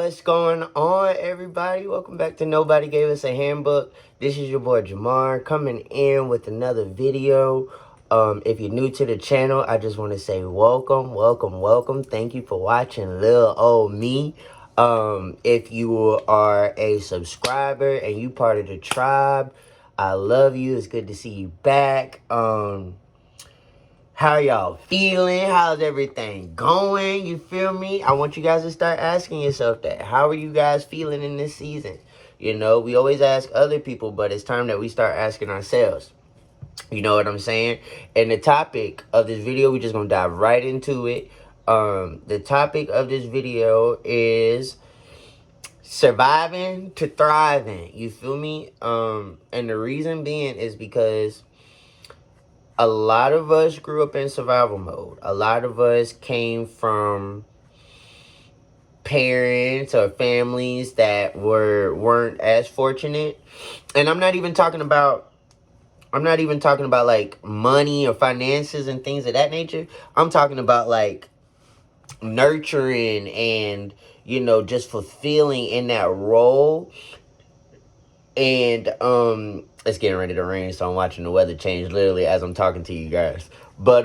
What's going on, everybody? Welcome back to Nobody Gave Us a Handbook. This is your boy Jamar coming in with another video. If you're new to the channel, I just want to say welcome. Thank you for watching little old me. If you are a subscriber and you part of the tribe, I love you. It's good to see you back. How y'all feeling? How's everything going? You feel me? I want you guys to start asking yourself that. How are you guys feeling in this season? You know, we always ask other people, but it's time that we start asking ourselves. You know what I'm saying? And the topic of this video, we're just going to dive right into it. The topic of this video is surviving to thriving. You feel me? And the reason being is because a lot of us grew up in survival mode. A lot of us came from parents or families that weren't as fortunate. And I'm not even talking about like money or finances and things of that nature. I'm talking about like nurturing and, you know, just fulfilling in that role. And it's getting ready to rain, so I'm watching the weather change literally as I'm talking to you guys. But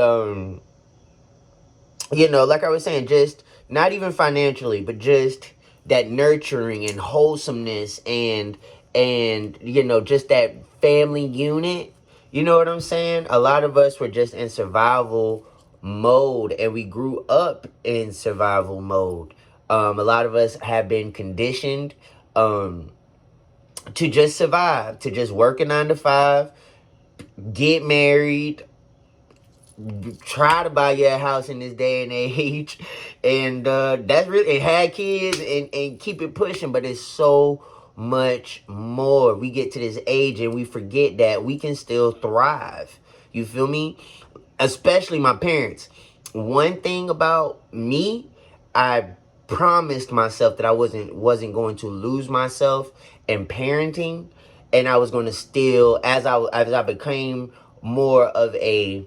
you know, like I was saying, just not even financially, but just that nurturing and wholesomeness and you know, just that family unit. You know what I'm saying? A lot of us were just in survival mode, and we grew up in survival mode. A lot of us have been conditioned to just survive, to just work a 9 to 5, get married, try to buy your house in this day and age, and that's really, and had kids and keep it pushing. But it's so much more. We get to this age and we forget that we can still thrive. You feel me? Especially my parents. One thing about me, I promised myself that I wasn't going to lose myself in parenting, and I was going to still, as I became more of a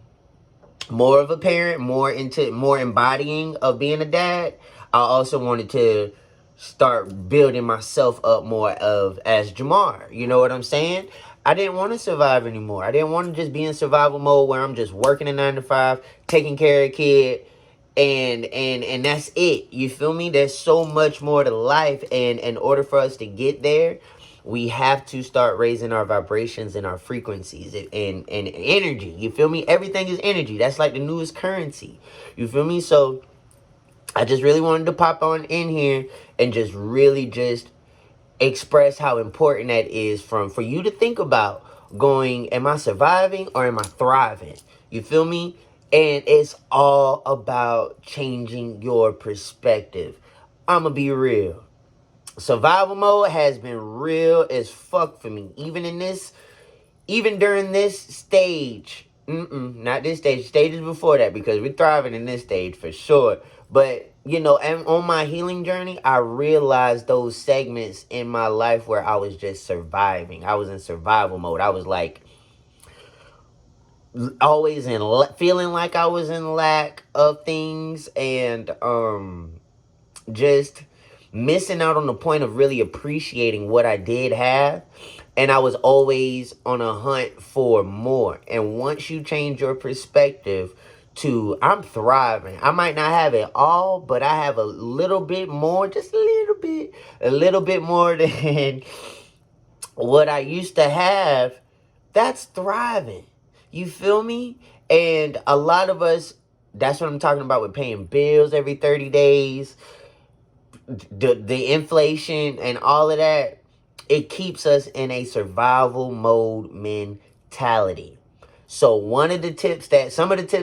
parent, more embodying of being a dad, I also wanted to start building myself up more as Jamar. You know what I'm saying? I didn't want to survive anymore. I didn't want to just be in survival mode where I'm just working a 9 to 5, taking care of a kid, and that's it. You feel me? There's so much more to life, and in order for us to get there, we have to start raising our vibrations and our frequencies and energy. You feel me? Everything is energy. That's like the newest currency. You feel me? So I just really wanted to pop on in here and just really just express how important that is for you to think about going, am I surviving or am I thriving? You feel me? And it's all about changing your perspective. I'ma be real. Survival mode has been real as fuck for me. Even during this stage. Not this stage. Stages before that, because we're thriving in this stage for sure. But, you know, and on my healing journey, I realized those segments in my life where I was just surviving. I was in survival mode. I was like always feeling like I was in lack of things, and just missing out on the point of really appreciating what I did have. And I was always on a hunt for more. And once you change your perspective to, I'm thriving, I might not have it all, but I have a little bit more, just a little bit more than what I used to have, that's thriving. You feel me? And a lot of us, that's what I'm talking about with paying bills every 30 days. The inflation and all of that, it keeps us in a survival mode mentality. So some of the tips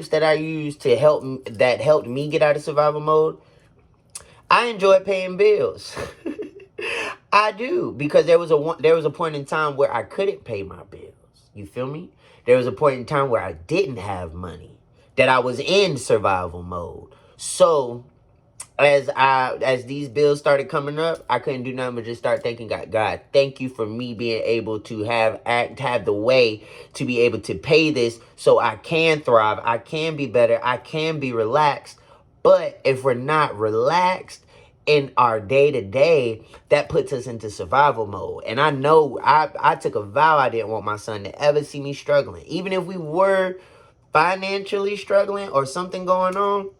that I used to helped me get out of survival mode, I enjoy paying bills. I do, because there was a point in time where I couldn't pay my bills. You feel me? There was a point in time where I didn't have money, that I was in survival mode. So as these bills started coming up, I couldn't do nothing but just start thanking God, thank you for me being able to have the way to be able to pay this, so I can thrive, I can be better, I can be relaxed. But if we're not relaxed, in our day-to-day, that puts us into survival mode. And I know I took a vow I didn't want my son to ever see me struggling. Even if we were financially struggling or something going on,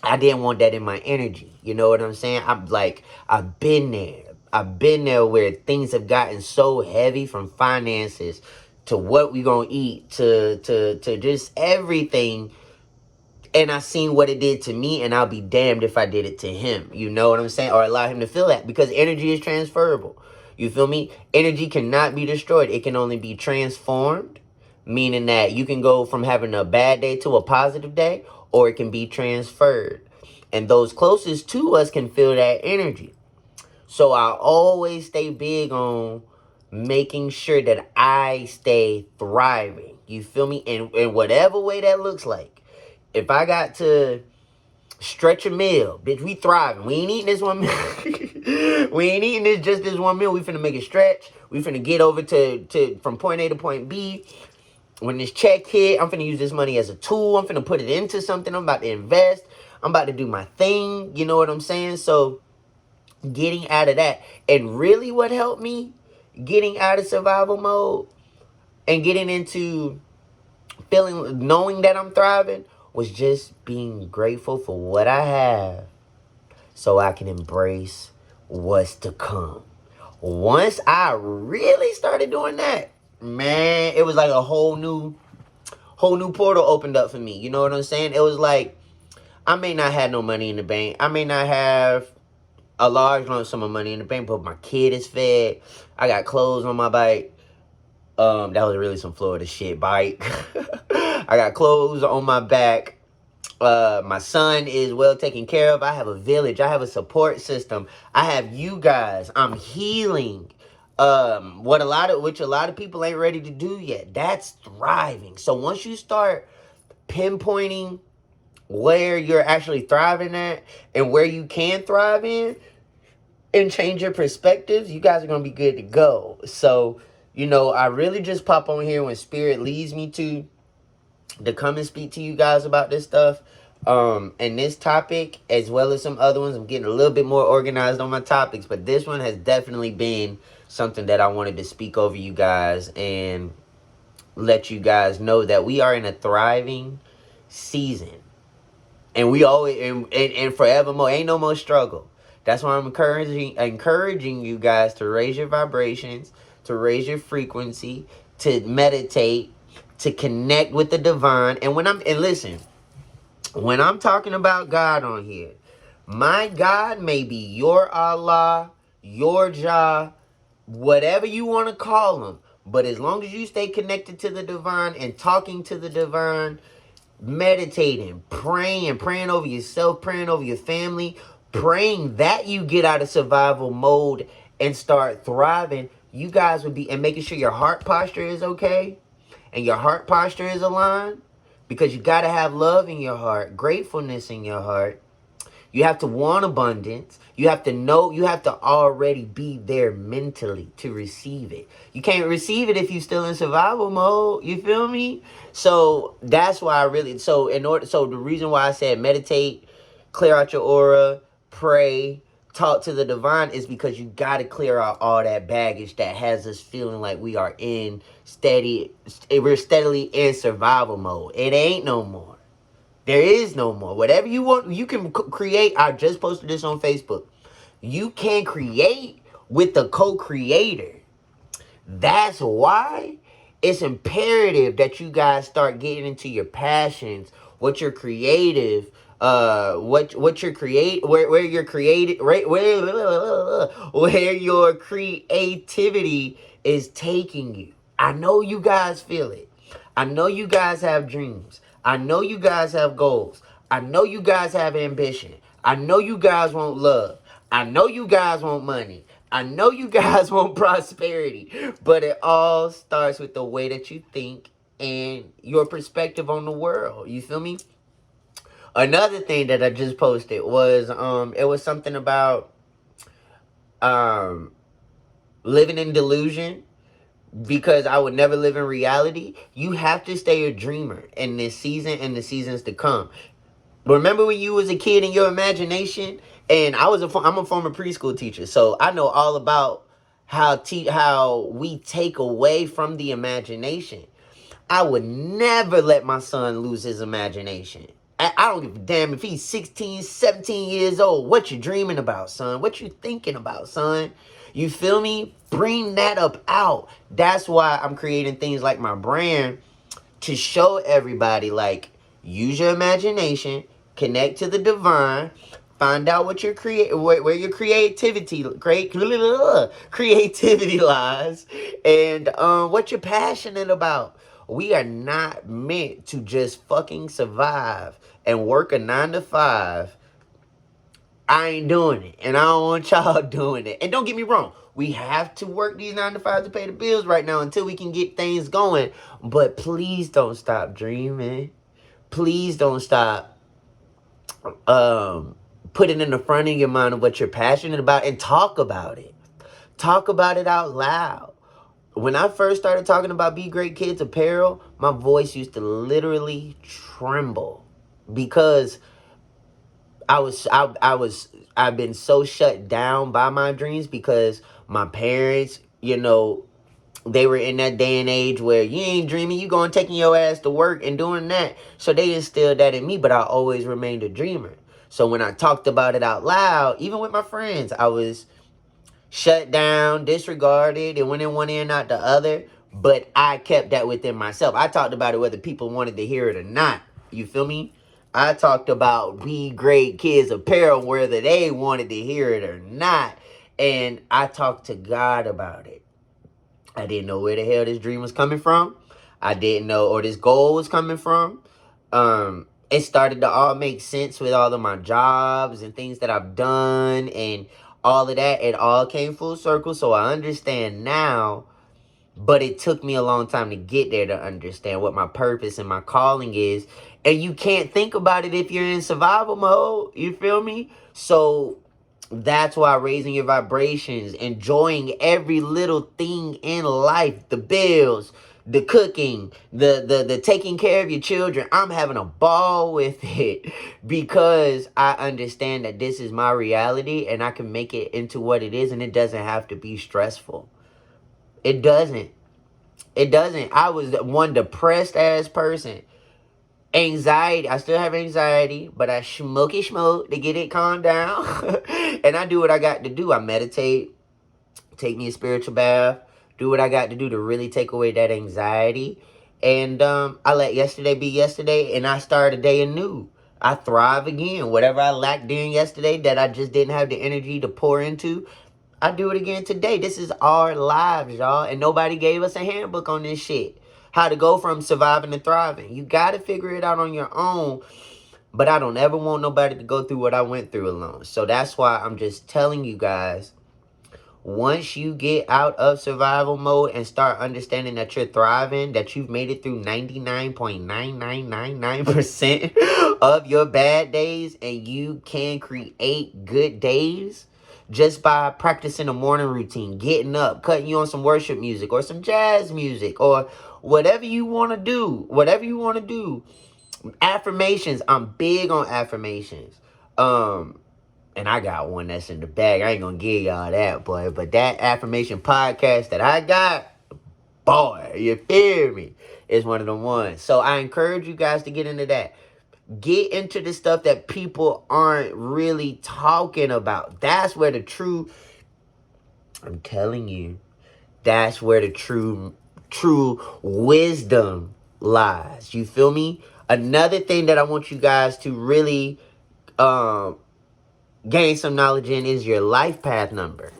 I didn't want that in my energy. You know what I'm saying? I'm like, I've been there. I've been there where things have gotten so heavy, from finances to what we gonna eat to just everything. And I seen what it did to me, and I'll be damned if I did it to him. You know what I'm saying? Or allow him to feel that, because energy is transferable. You feel me? Energy cannot be destroyed. It can only be transformed, meaning that you can go from having a bad day to a positive day, or it can be transferred. And those closest to us can feel that energy. So I always stay big on making sure that I stay thriving. You feel me? In whatever way that looks like. If I got to stretch a meal, bitch, we thriving. We ain't eating this one meal. We ain't eating this 1 meal. We finna make it stretch. We finna get over to from point A to point B. When this check hit, I'm finna use this money as a tool. I'm finna put it into something. I'm about to invest. I'm about to do my thing. You know what I'm saying? So getting out of that. And really what helped me getting out of survival mode and getting into knowing that I'm thriving, was just being grateful for what I have, so I can embrace what's to come. Once I really started doing that, man, it was like a whole new portal opened up for me. You know what I'm saying? It was like, I may not have no money in the bank. I may not have a large lump sum of money in the bank, but my kid is fed. I got clothes on my bike. That was really some Florida shit, bike. I got clothes on my back. My son is well taken care of. I have a village. I have a support system. I have you guys. I'm healing. Which a lot of people ain't ready to do yet. That's thriving. So once you start pinpointing where you're actually thriving at and where you can thrive in, and change your perspectives, you guys are going to be good to go. So, I really just pop on here when spirit leads me to come and speak to you guys about this stuff. And this topic, as well as some other ones, I'm getting a little bit more organized on my topics, but this one has definitely been something that I wanted to speak over you guys and let you guys know that we are in a thriving season. And we always, and forevermore, ain't no more struggle. That's why I'm encouraging you guys to raise your vibrations, to raise your frequency, to meditate, to connect with the divine. And listen, when I'm talking about God on here, my God may be your Allah, your Jah, whatever you want to call him. But as long as you stay connected to the divine and talking to the divine, meditating, praying over yourself, praying over your family, praying that you get out of survival mode and start thriving, you guys would be, and making sure your heart posture is okay and your heart posture is aligned, because you got to have love in your heart, gratefulness in your heart. You have to want abundance. You have to know, you have to already be there mentally to receive it. You can't receive it if you're still in survival mode. You feel me? So that's why so the reason why I said meditate, clear out your aura, pray, talk to the divine, is because you got to clear out all that baggage that has us feeling like we're steadily in survival mode. It ain't no more. There is no more. Whatever you want, you can create. I just posted this on Facebook. You can create with the co-creator. That's why it's imperative that you guys start getting into your passions, what you're creative, what you're where you're creative, right, where your creativity is taking you. I know you guys feel it. I know you guys have dreams. I know you guys have goals. I know you guys have ambition. I know you guys want love. I know you guys want money. I know you guys want prosperity. But it all starts with the way that you think and your perspective on the world. You feel me? Another thing that I just posted was it was something about living in delusion, because I would never live in reality. You have to stay a dreamer in this season and the seasons to come. Remember when you was a kid in your imagination? And I'm a former preschool teacher, so I know all about how we take away from the imagination. I would never let my son lose his imagination. I don't give a damn if he's 16, 17 years old. What you dreaming about, son? What you thinking about, son? You feel me? Bring that up out. That's why I'm creating things like my brand, to show everybody, like, use your imagination, connect to the divine, find out what your where your creativity lies, and what you're passionate about. We are not meant to just fucking survive and work a 9 to 5. I ain't doing it, and I don't want y'all doing it. And don't get me wrong, we have to work these 9 to 5s to pay the bills right now until we can get things going. But please don't stop dreaming. Please don't stop putting in the front of your mind of what you're passionate about, and talk about it. Talk about it out loud. When I first started talking about Be Great Kids apparel, my voice used to literally tremble because I've been so shut down by my dreams, because my parents, they were in that day and age where you ain't dreaming, you going taking your ass to work and doing that. So they instilled that in me, but I always remained a dreamer. So when I talked about it out loud, even with my friends, I was shut down, disregarded, and went in one ear and out the other. But I kept that within myself. I talked about it whether people wanted to hear it or not. You feel me? I talked about Be Great Kids apparel whether they wanted to hear it or not. And I talked to God about it. I didn't know where the hell this dream was coming from. I didn't know, or this goal was coming from. It started to all make sense with all of my jobs and things that I've done and all of that. It all came full circle, so I understand now. But it took me a long time to get there to understand what my purpose and my calling is. And you can't think about it if you're in survival mode. You feel me? So that's why raising your vibrations, enjoying every little thing in life, the bills, the cooking, the taking care of your children. I'm having a ball with it because I understand that this is my reality and I can make it into what it is, and it doesn't have to be stressful. It doesn't. It doesn't. I was one depressed ass person. Anxiety. I still have anxiety, but I smoke to get it calmed down. And I do what I got to do. I meditate, take me a spiritual bath, do what I got to do to really take away that anxiety. And I let yesterday be yesterday, and I start a day anew. I thrive again. Whatever I lacked during yesterday that I just didn't have the energy to pour into, I do it again today. This is our lives, y'all. And nobody gave us a handbook on this shit. How to go from surviving to thriving. You got to figure it out on your own. But I don't ever want nobody to go through what I went through alone. So that's why I'm just telling you guys, once you get out of survival mode and start understanding that you're thriving, that you've made it through 99.9999% of your bad days, and you can create good days just by practicing a morning routine, getting up, cutting you on some worship music or some jazz music or whatever you want to do. Whatever you want to do. Affirmations. I'm big on affirmations. And I got one that's in the bag. I ain't gonna give y'all that, boy. But that affirmation podcast that I got, boy, you feel me? Is one of the ones. So I encourage you guys to get into that. Get into the stuff that people aren't really talking about. That's where the true, I'm telling you, that's where the true wisdom lies. You feel me? Another thing that I want you guys to really gain some knowledge in is your life path number.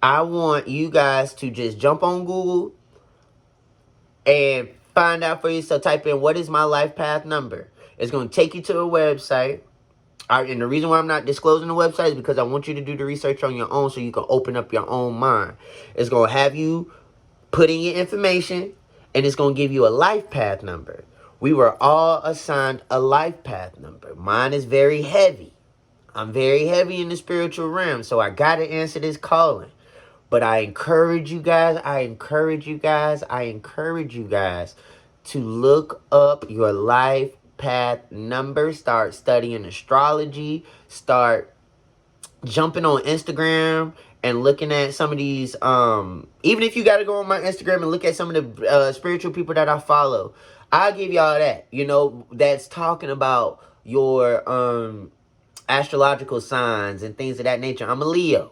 I want you guys to just jump on Google and find out for yourself. Type in, what is my life path number? It's going to take you to a website. And the reason why I'm not disclosing the website is because I want you to do the research on your own so you can open up your own mind. It's going to have you put in your information, and it's going to give you a life path number. We were all assigned a life path number. Mine is very heavy. I'm very heavy in the spiritual realm, so I got to answer this calling. But I encourage you guys to look up your life path number, start studying astrology, start jumping on Instagram and looking at some of these, even if you got to go on my Instagram and look at some of the spiritual people that I follow, I'll give y'all that, that's talking about your astrological signs and things of that nature. I'm a Leo,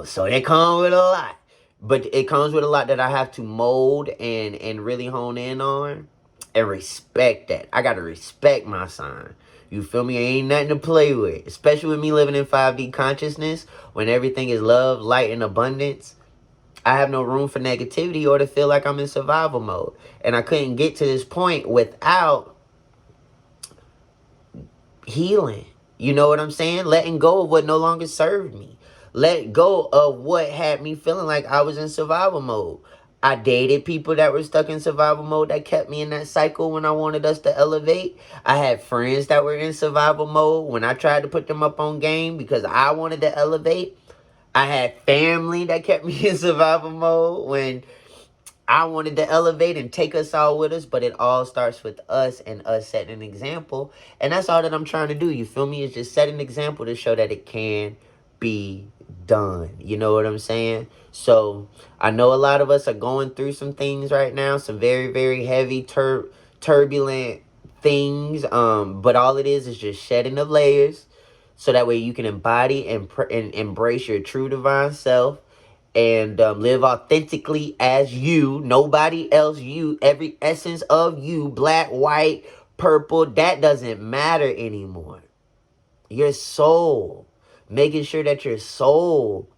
so it comes with a lot. But it comes with a lot that I have to mold and really hone in on and respect that. I got to respect my sign. You feel me? Ain't nothing to play with. Especially with me living in 5D consciousness, when everything is love, light, and abundance. I have no room for negativity or to feel like I'm in survival mode. And I couldn't get to this point without healing. You know what I'm saying? Letting go of what no longer served me. Let go of what had me feeling like I was in survival mode. I dated people that were stuck in survival mode that kept me in that cycle when I wanted us to elevate. I had friends that were in survival mode when I tried to put them up on game because I wanted to elevate. I had family that kept me in survival mode when I wanted to elevate and take us all with us, but it all starts with us and us setting an example. And that's all that I'm trying to do. You feel me? Is just set an example to show that it can be done. You know what I'm saying? So I know a lot of us are going through some things right now, some very, very heavy, turbulent things. But all it is just shedding of layers so that way you can embody and embrace your true divine self and live authentically as you, nobody else, you, every essence of you, black, white, purple, that doesn't matter anymore. Your soul, making sure that your soul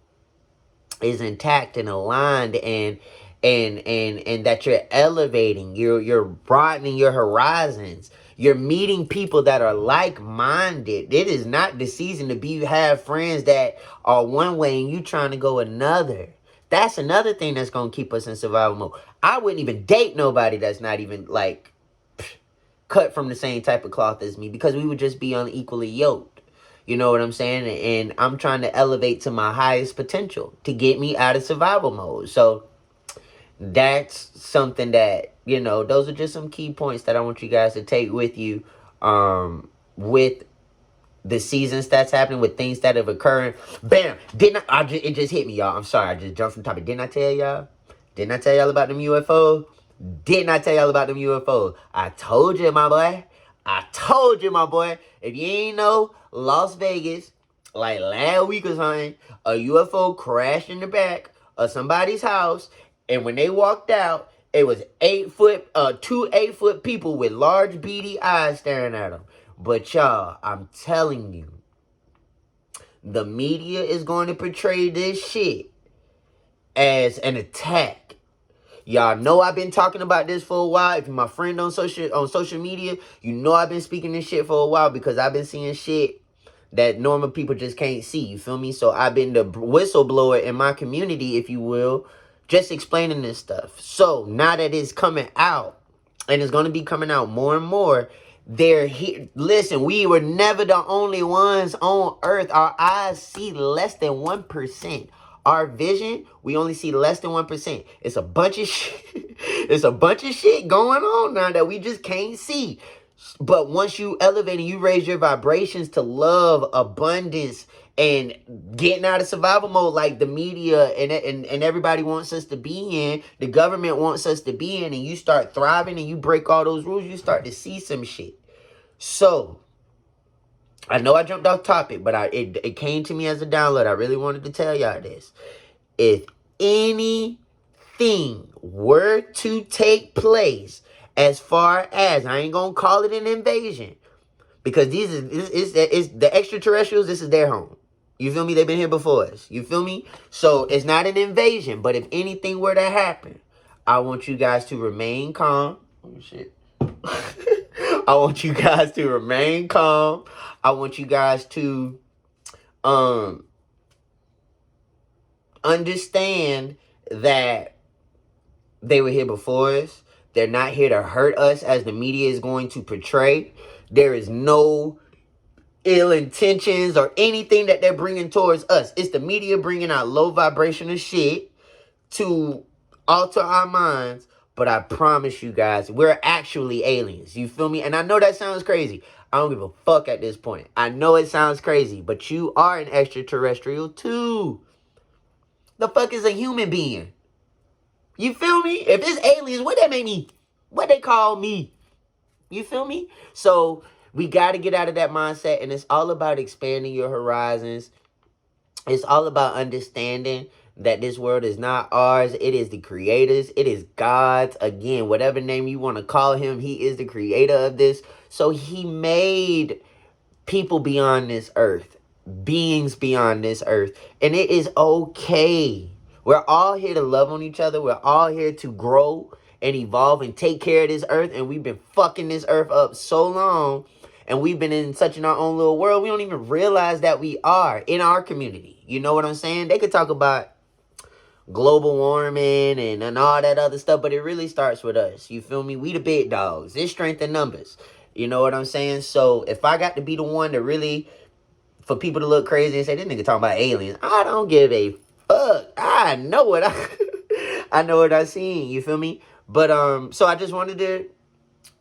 is intact and aligned and that you're elevating, you're broadening your horizons. You're meeting people that are like-minded. It is not the season to have friends that are one way and you trying to go another. That's another thing that's going to keep us in survival mode. I wouldn't even date nobody that's not even cut from the same type of cloth as me because we would just be unequally yoked. You know what I'm saying? And I'm trying to elevate to my highest potential to get me out of survival mode. So that's something that, those are just some key points that I want you guys to take with you with the seasons that's happening, with things that have occurred. Bam! It just hit me, y'all. I'm sorry, I just jumped from topic. Didn't I tell y'all? Didn't I tell y'all about them UFOs? Didn't I tell y'all about them UFOs? I told you, my boy. If you ain't know, Las Vegas, like last week or something, a UFO crashed in the back of somebody's house. And when they walked out, it was 2 8-foot people with large beady eyes staring at them. But y'all, I'm telling you, the media is going to portray this shit as an attack. Y'all know I've been talking about this for a while. If you're my friend on social media, you know I've been speaking this shit for a while because I've been seeing shit that normal people just can't see. You feel me? So I've been the whistleblower in my community, if you will, just explaining this stuff. So now that it's coming out, and it's going to be coming out more and more, they're here. Listen, we were never the only ones on Earth. Our eyes see less than 1%. Our vision, we only see less than 1%. It's a bunch of shit. It's a bunch of shit going on now that we just can't see. But once you elevate and you raise your vibrations to love, abundance, and getting out of survival mode like the media and everybody wants us to be in, the government wants us to be in, and you start thriving and you break all those rules, you start to see some shit. So, I know I jumped off topic, but it came to me as a download. I really wanted to tell y'all this. If anything were to take place, as far as, I ain't gonna call it an invasion, because is the extraterrestrials, this is their home. You feel me? They've been here before us. You feel me? So it's not an invasion, but if anything were to happen, I want you guys to remain calm. Oh, shit. I want you guys to remain calm. I want you guys to understand that they were here before us. They're not here to hurt us as the media is going to portray. There is no ill intentions or anything that they're bringing towards us. It's the media bringing out low vibrational shit to alter our minds. But I promise you guys, we're actually aliens. You feel me? And I know that sounds crazy. I don't give a fuck at this point. I know it sounds crazy, but you are an extraterrestrial too. The fuck is a human being? You feel me? If it's aliens, what that make me? What they call me? You feel me? So we got to get out of that mindset, and it's all about expanding your horizons. It's all about understanding that this world is not ours. It is the creator's. It is God's. Again, whatever name you want to call him, he is the creator of this. So he made people beyond this earth, beings beyond this earth. And it is okay. We're all here to love on each other. We're all here to grow and evolve and take care of this earth. And we've been fucking this earth up so long. And we've been in such in our own little world. We don't even realize that we are in our community. You know what I'm saying? They could talk about global warming and all that other stuff, but it really starts with us. You feel me? We the big dogs. It's strength in numbers. You know what I'm saying? So if I got to be the one to really, for people to look crazy and say, this nigga talking about aliens, I don't give a fuck. I know what I know what I seen. You feel me? But so I just wanted to,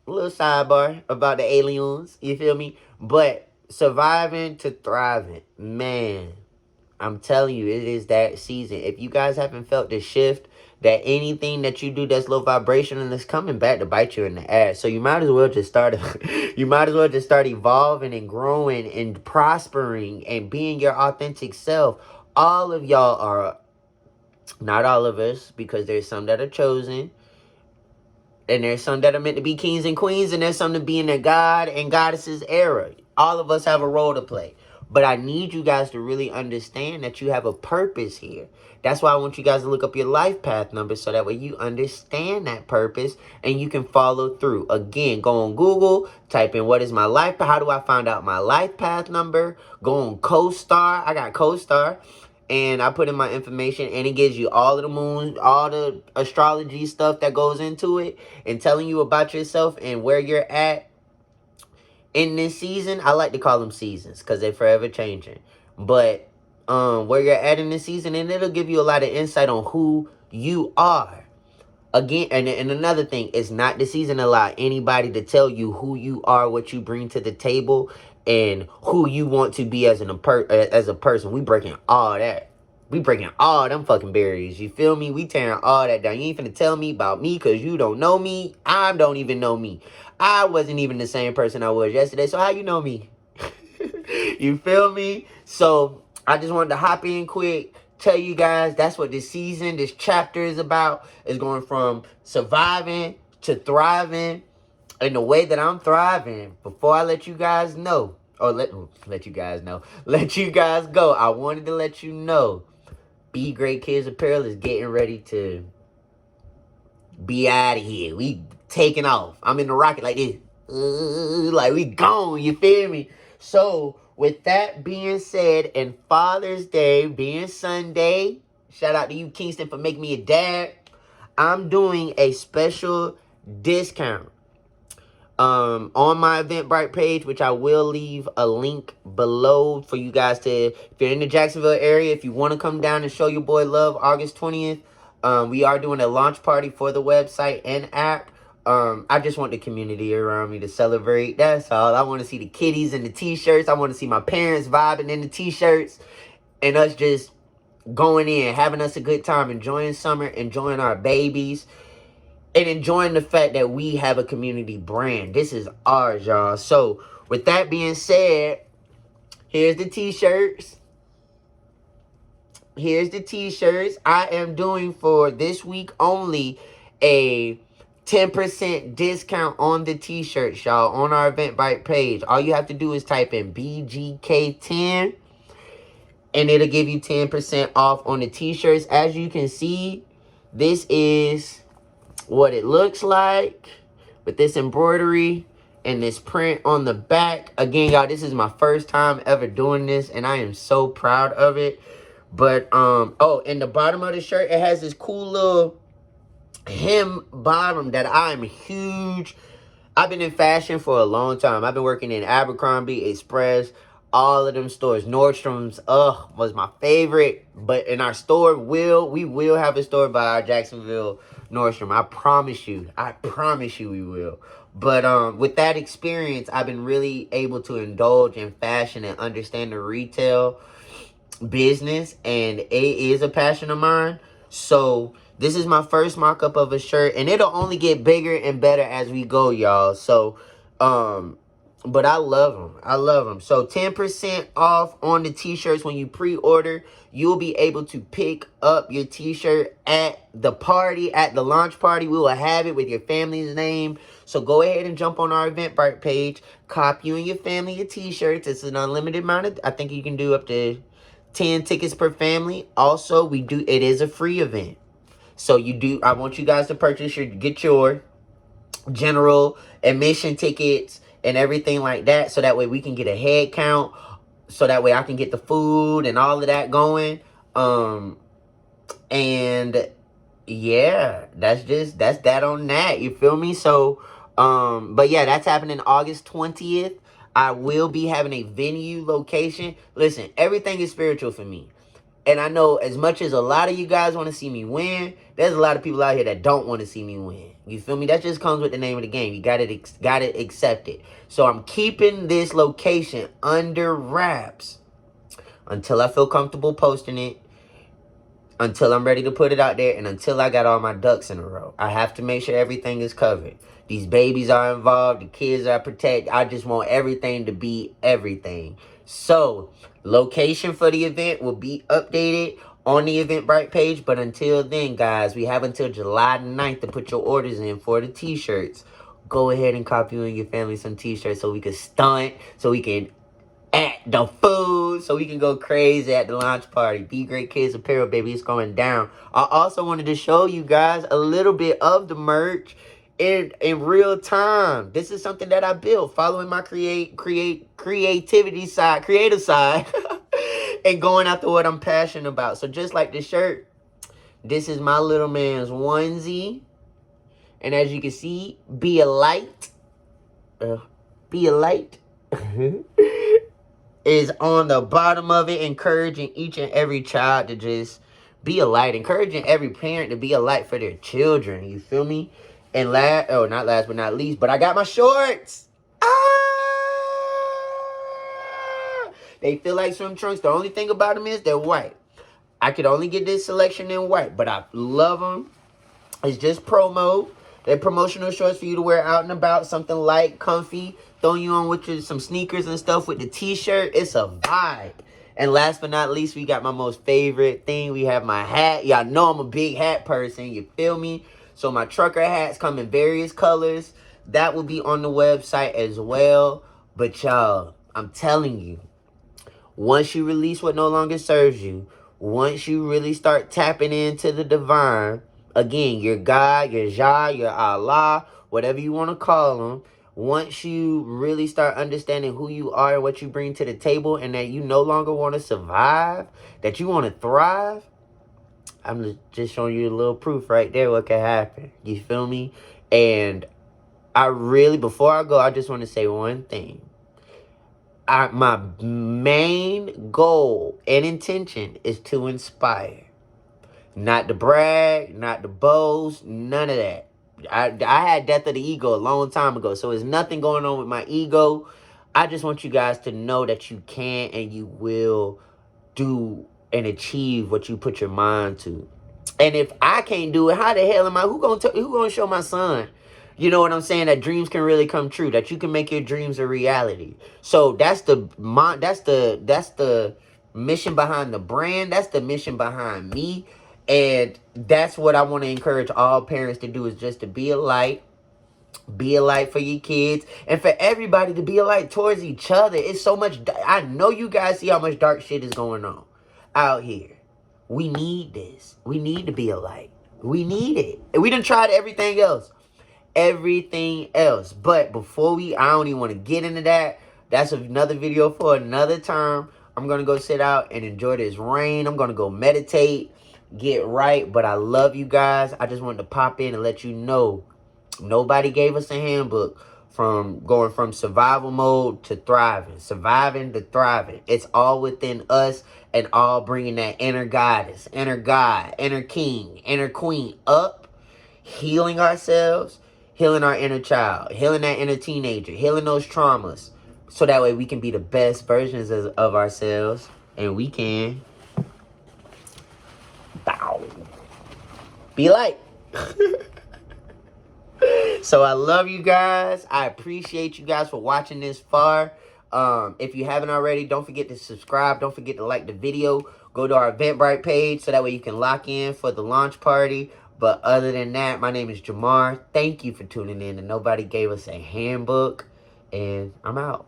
a little sidebar about the aliens. You feel me? But surviving to thriving, man. I'm telling you, it is that season. If you guys haven't felt the shift, that anything that you do that's low vibration and it's coming back to bite you in the ass. So you might as well just start evolving and growing and prospering and being your authentic self. All of y'all are, not all of us, because there's some that are chosen. And there's some that are meant to be kings and queens, and there's some to be in the God and goddesses era. All of us have a role to play. But I need you guys to really understand that you have a purpose here. That's why I want you guys to look up your life path number so that way you understand that purpose and you can follow through. Again, go on Google, type in what is my life path. How do I find out my life path number? Go on CoStar. I got CoStar. And I put in my information and it gives you all of the moons, all the astrology stuff that goes into it and telling you about yourself and where you're at in this season. I like to call them seasons because they're forever changing. But where you're at in this season, and it'll give you a lot of insight on who you are. Again, and another thing, it's not the season to allow anybody to tell you who you are, what you bring to the table, and who you want to be as a person. We breaking all that. We breaking all them fucking barriers. You feel me? We tearing all that down. You ain't finna tell me about me because you don't know me. I don't even know me. I wasn't even the same person I was yesterday. So how you know me? You feel me? So I just wanted to hop in quick. Tell you guys that's what this season, this chapter is about. Is going from surviving to thriving. And the way that I'm thriving, before I let you guys know, or let you guys go, I wanted to let you know, Be Great Kids Apparel is getting ready to be out of here. We taking off. I'm in the rocket like this. Like we gone, you feel me? So with that being said, and Father's Day being Sunday, shout out to you, Kingston, for making me a dad. I'm doing a special discount on my Eventbrite page, which I will leave a link below for you guys to, if you're in the Jacksonville area, if you want to come down and show your boy love, August 20th, we are doing a launch party for the website and app. I just want the community around me to celebrate. That's all. I want to see the kiddies in the T-shirts. I want to see my parents vibing in the T-shirts and us just going in, having us a good time, enjoying summer, enjoying our babies, and enjoying the fact that we have a community brand. This is ours, y'all. So with that being said, here's the T-shirts. Here's the T-shirts. I am doing for this week only a 10% discount on the T-shirts, y'all, on our Eventbrite page. All you have to do is type in BGK10 and it'll give you 10% off on the T-shirts. As you can see, this is what it looks like with this embroidery and this print on the back. Again, y'all, this is my first time ever doing this and I am so proud of it. But oh, in the bottom of the shirt, it has this cool little hem bottom that I'm huge. I've been in fashion for a long time. I've been working in Abercrombie, Express, all of them stores. Nordstrom's, was my favorite. But in our store, we will have a store by our Jacksonville Nordstrom. I promise you. We will. But with that experience, I've been really able to indulge in fashion and understand the retail business, and it is a passion of mine. So this is my first mock-up of a shirt, and it'll only get bigger and better as we go, y'all. So but I love them. So 10% off on the t-shirts when you pre-order. You'll be able to pick up your t-shirt at the party, at the launch party. We will have it with your family's name. So go ahead and jump on our Eventbrite page. Cop you and your family your t-shirts. It's an unlimited amount of, I think you can do up to 10 tickets per family. Also, it is a free event. So I want you guys to get your general admission tickets and everything like that, so that way we can get a head count, so that way I can get the food and all of that going. And yeah, that's that on that. You feel me? So but yeah, that's happening August 20th. I will be having a venue location. Listen, everything is spiritual for me. And I know as much as a lot of you guys want to see me win, there's a lot of people out here that don't want to see me win. You feel me? That just comes with the name of the game. You gotta accept it. So I'm keeping this location under wraps until I feel comfortable posting it, until I'm ready to put it out there, and until I got all my ducks in a row. I have to make sure everything is covered. These babies are involved. The kids are protected. I just want everything to be everything. So, location for the event will be updated on the Eventbrite page. But until then, guys, we have until July 9th to put your orders in for the t-shirts. Go ahead and copy you and your family some t-shirts so we can stunt, so we can act the food, so we can go crazy at the launch party. Be Great Kids Apparel, baby. It's going down. I also wanted to show you guys a little bit of the merch in real time. This is something that I built following my creative side and going after what I'm passionate about. So just like the shirt, this is my little man's onesie. And as you can see, be a light. Be a light. Is on the bottom of it, encouraging each and every child to just be a light. Encouraging every parent to be a light for their children. You feel me? And not last but not least, but I got my shorts. They feel like swim trunks. The only thing about them is they're white. I could only get this selection in white, but I love them. It's just promo. They're promotional shorts for you to wear out and about. Something light, comfy. Throwing you on with some sneakers and stuff with the t-shirt. It's a vibe. And last but not least, we got my most favorite thing. We have my hat. Y'all know I'm a big hat person. You feel me? So my trucker hats come in various colors. That will be on the website as well. But y'all, I'm telling you, once you release what no longer serves you, once you really start tapping into the divine, again, your God, your Jah, your Allah, whatever you want to call them, once you really start understanding who you are and what you bring to the table, and that you no longer want to survive, that you want to thrive, I'm just showing you a little proof right there what can happen. You feel me? And before I go, I just want to say one thing. My main goal and intention is to inspire. Not to brag, not to boast, none of that. I had death of the ego a long time ago, so there's nothing going on with my ego. I just want you guys to know that you can and you will do and achieve what you put your mind to. And if I can't do it, how the hell am I? Who gonna show my son? You know what I'm saying? That dreams can really come true. That you can make your dreams a reality. So that's the mission behind the brand. That's the mission behind me. And that's what I want to encourage all parents to do, is just to be a light. Be a light for your kids. And for everybody to be a light towards each other. It's so much. I know you guys see how much dark shit is going on out here. We need this. We need to be a light. We need it. And we done tried everything else. But before I don't even want to get into that. That's another video for another time. I'm going to go sit out and enjoy this rain. I'm going to go meditate, get right. But I love you guys. I just wanted to pop in and let you know, nobody gave us a handbook from going from survival mode to thriving, surviving to thriving. It's all within us, and all bringing that inner goddess, inner god, inner king, inner queen up, healing ourselves, healing our inner child, healing that inner teenager, healing those traumas, so that way we can be the best versions of ourselves, and we can be like. So I love you guys. I appreciate you guys for watching this far. If you haven't already, don't forget to subscribe. Don't forget to like the video. Go to our Eventbrite page so that way you can lock in for the launch party. But other than that, my name is Jamar. Thank you for tuning in. And nobody gave us a handbook. And I'm out.